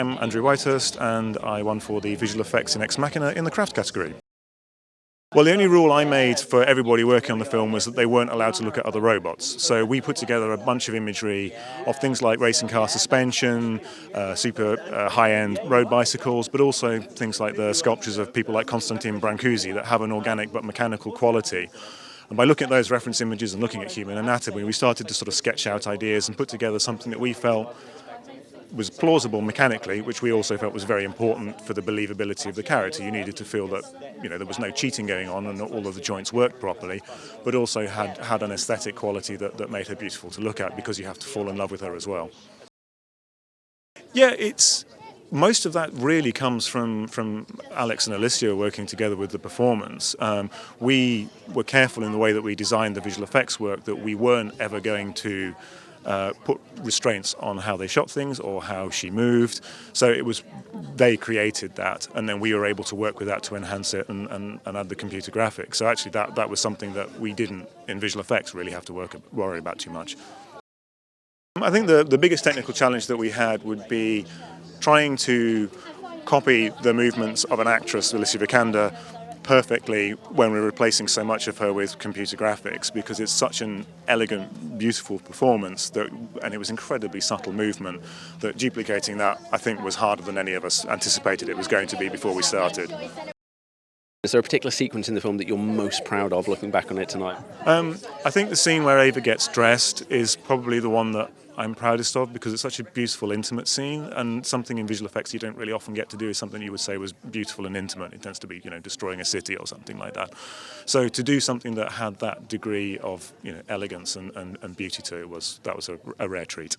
I'm Andrew Whitehurst, and I won for the visual effects in Ex Machina in the craft category. Well, the only rule I made for everybody working on the film was that they weren't allowed to look at other robots. So we put together a bunch of imagery of things like racing car suspension, super high-end road bicycles, but also things like the sculptures of people like Constantine Brancusi that have an organic but mechanical quality. And by looking at those reference images and looking at human anatomy, we started to sort of sketch out ideas and put together something that we felt was plausible mechanically, which we also felt was very important for the believability of the character. You needed to feel that there was no cheating going on and that all of the joints worked properly, but also had an aesthetic quality that made her beautiful to look at, because you have to fall in love with her as well. Yeah, most of that really comes from Alex and Alicia working together with the performance. We were careful in the way that we designed the visual effects work that we weren't ever going to put restraints on how they shot things or how she moved. So they created that, and then we were able to work with that to enhance it and add the computer graphics. So actually that was something that we didn't, in visual effects, really have to worry about too much. I think the biggest technical challenge that we had would be trying to copy the movements of an actress, Alicia Vikander, perfectly when we're replacing so much of her with computer graphics, because it's such an elegant, beautiful performance and it was incredibly subtle movement, that duplicating that, I think, was harder than any of us anticipated it was going to be before we started. Is there a particular sequence in the film that you're most proud of looking back on it tonight? I think the scene where Ava gets dressed is probably the one that I'm proudest of, because it's such a beautiful, intimate scene, and something in visual effects you don't really often get to do is something you would say was beautiful and intimate. It tends to be, destroying a city or something like that. So to do something that had that degree of, elegance and beauty to it, that was a rare treat.